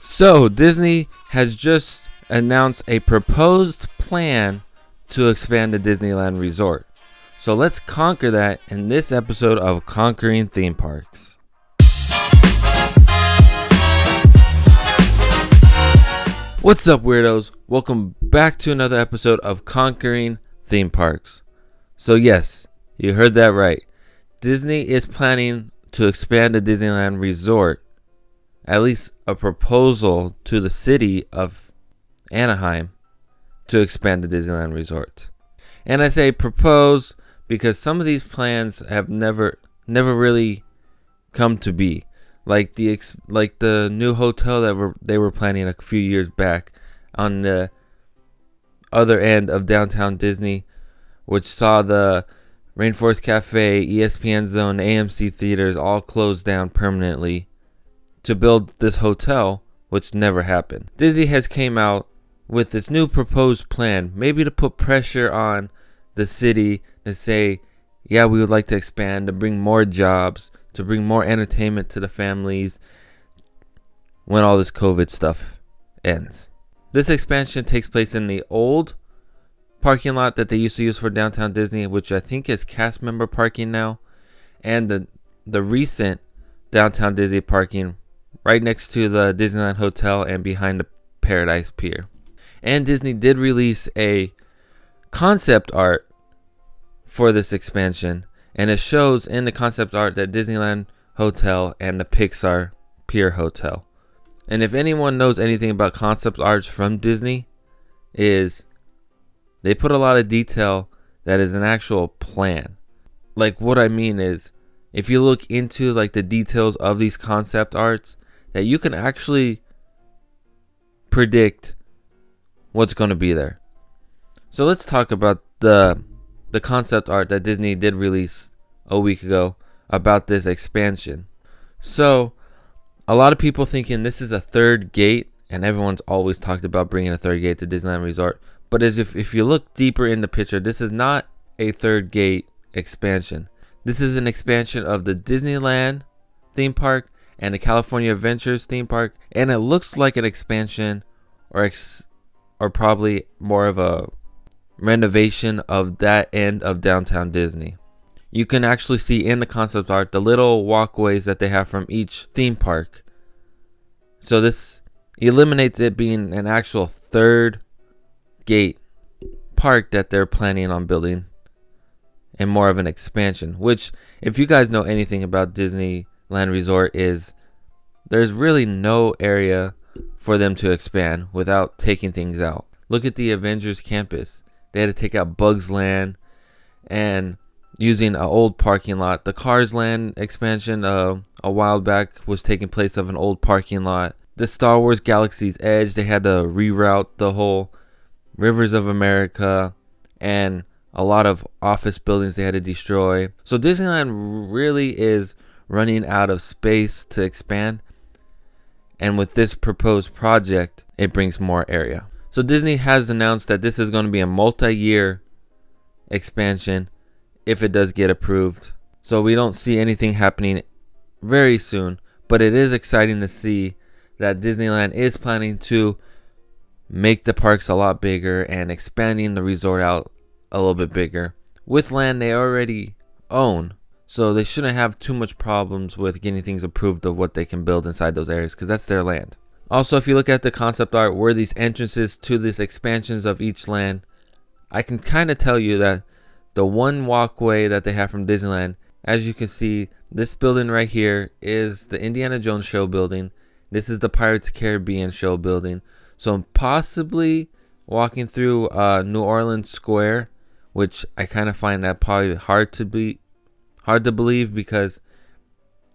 So, Disney has just announced a proposed plan to expand the Disneyland Resort. So, let's conquer that in this episode of Conquering Theme Parks. What's up, weirdos? Welcome back to another episode of Conquering Theme Parks. So, yes, you heard that right. Disney is planning to expand the Disneyland Resort. At least a proposal to the city of Anaheim to expand the Disneyland Resort. And I say propose because some of these plans have never really come to be. Like the new hotel that they were planning a few years back on the other end of downtown Disney, which saw the Rainforest Cafe, ESPN Zone, AMC theaters all closed down permanently to build this hotel, which never happened. Disney has came out with this new proposed plan, maybe to put pressure on the city to say, yeah, we would like to expand, to bring more jobs, to bring more entertainment to the families when all this COVID stuff ends. This expansion takes place in the old parking lot that they used to use for downtown Disney, which I think is cast member parking now, and the recent downtown Disney parking right next to the Disneyland Hotel and behind the Paradise Pier. And Disney did release a concept art for this expansion, and it shows in the concept art that Disneyland Hotel and the Pixar Pier Hotel. And if anyone knows anything about concept arts from Disney, is they put a lot of detail that is an actual plan. Like, what I mean is, if you look into like the details of these concept arts, that you can actually predict what's going to be there. So let's talk about the concept art that Disney did release a week ago about this expansion. So a lot of people thinking this is a third gate, and everyone's always talked about bringing a third gate to Disneyland Resort. But as if you look deeper in the picture, this is not a third gate expansion. This is an expansion of the Disneyland theme park and the California Adventures theme park, and it looks like an expansion or probably more of a renovation of that end of downtown Disney. You can actually see in the concept art the little walkways that they have from each theme park. So this eliminates it being an actual third gate park that they're planning on building, and more of an expansion, which, if you guys know anything about Disneyland Resort, is there's really no area for them to expand without taking things out. Look at the Avengers campus. They had to take out Bugs Land and using an old parking lot. The Cars Land expansion a while back was taking place of an old parking lot. The Star Wars Galaxy's Edge, they had to reroute the whole Rivers of America, and a lot of office buildings they had to destroy. So Disneyland really is running out of space to expand. And with this proposed project, it brings more area. So Disney has announced that this is going to be a multi-year expansion if it does get approved. So we don't see anything happening very soon. But it is exciting to see that Disneyland is planning to make the parks a lot bigger and expanding the resort out a little bit bigger with land they already own. So they shouldn't have too much problems with getting things approved of what they can build inside those areas, because that's their land. Also, if you look at the concept art where these entrances to these expansions of each land, I can kind of tell you that the one walkway that they have from Disneyland, as you can see, this building right here is the Indiana Jones show building. This is the Pirates of the Caribbean show building. So possibly walking through New Orleans Square, which I kind of find that probably hard to believe, because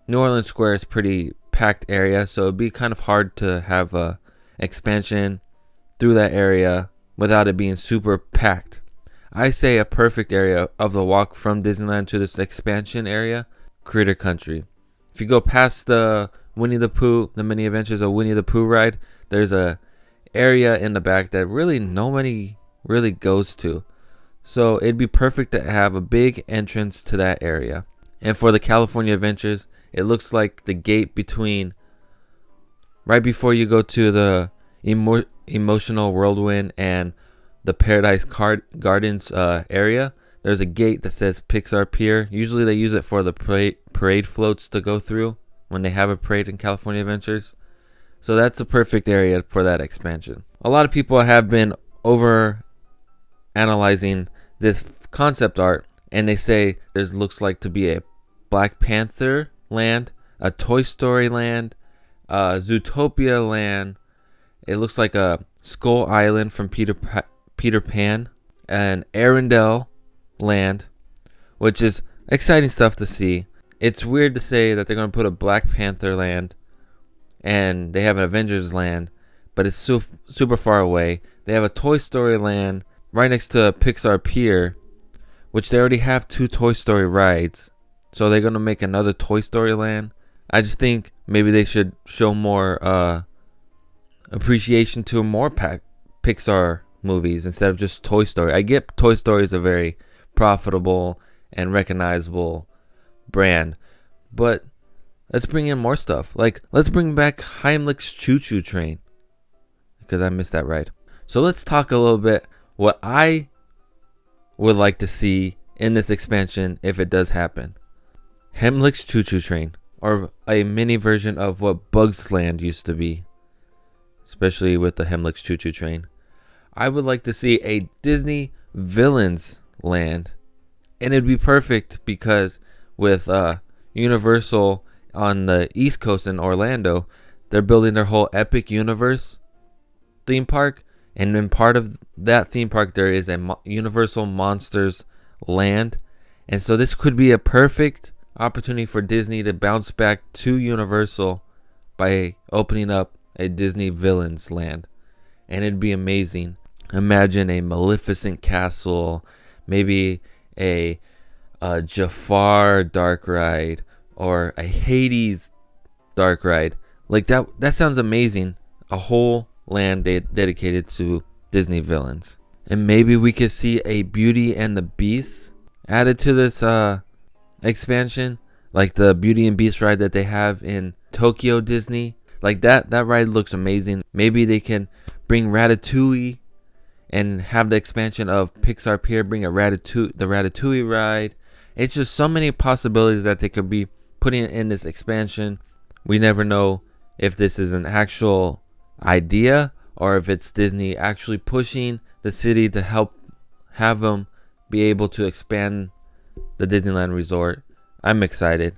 New Orleans Square is pretty packed area, so it'd be kind of hard to have a expansion through that area without it being super packed. I say a perfect area of the walk from Disneyland to this expansion area, Critter Country. If you go past the Winnie the Pooh, the Mini Adventures of Winnie the Pooh ride, there's a area in the back that really nobody really goes to. So it'd be perfect to have a big entrance to that area. And for the California Adventures, it looks like the gate between right before you go to the emotional whirlwind and the Paradise Gardens area, there's a gate that says Pixar Pier. Usually they use it for the parade floats to go through when they have a parade in California Adventures. So that's a perfect area for that expansion. A lot of people have been over analyzing this concept art, and they say there's looks like to be a Black Panther land, a Toy Story land, a Zootopia land. It looks like a Skull Island from Peter Pan, an Arendelle land, which is exciting stuff to see. It's weird to say that they're going to put a Black Panther land and they have an Avengers land, but it's super far away. They have a Toy Story land right next to a Pixar Pier, which they already have 2 Toy Story rides. So they're going to make another Toy Story land. I just think maybe they should show more appreciation to more Pixar movies instead of just Toy Story. I get Toy Story is a very profitable and recognizable brand, but let's bring in more stuff. Like, let's bring back Heimlich's Choo Choo Train, because I missed that ride. So let's talk a little bit what I would like to see in this expansion if it does happen. Heimlich's Choo Choo Train, or a mini version of what Bugs Land used to be, especially with the Heimlich's Choo Choo Train. I would like to see a Disney Villains Land, and it'd be perfect because with Universal on the East Coast in Orlando, they're building their whole Epic Universe theme park, and in part of that theme park there is a Universal Monsters Land, and so this could be a perfect opportunity for Disney to bounce back to Universal by opening up a Disney Villains Land, and it'd be amazing. Imagine a Maleficent castle, maybe a Jafar dark ride, or a Hades dark ride. Like that sounds amazing. A whole land dedicated to Disney villains. And maybe we could see a Beauty and the Beast added to this expansion, like the Beauty and Beast ride that they have in Tokyo Disney. Like that ride looks amazing. Maybe they can bring Ratatouille and have the expansion of Pixar Pier bring the Ratatouille ride. It's just so many possibilities that they could be putting in this expansion. We never know if this is an actual idea or if it's Disney actually pushing the city to help have them be able to expand the Disneyland Resort. I'm excited.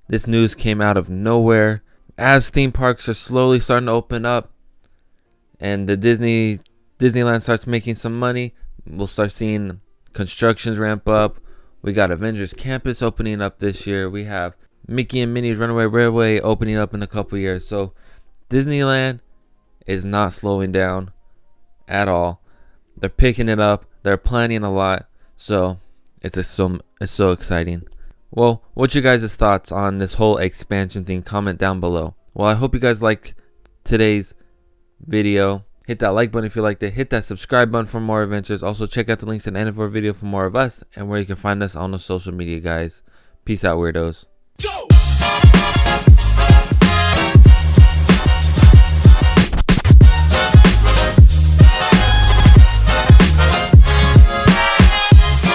This news came out of nowhere. As theme parks are slowly starting to open up and the Disneyland starts making some money, we'll start seeing constructions ramp up. We got Avengers Campus opening up this year. We have Mickey and Minnie's Runaway Railway opening up in a couple years. So Disneyland is not slowing down at all. They're picking it up. They're planning a lot. So it's so exciting. Well, what's your guys' thoughts on this whole expansion thing? Comment down below. Well, I hope you guys liked today's video. Hit that like button if you liked it. Hit that subscribe button for more adventures. Also, check out the links in the end of our video for more of us and where you can find us on the social media, guys. Peace out, weirdos. Go!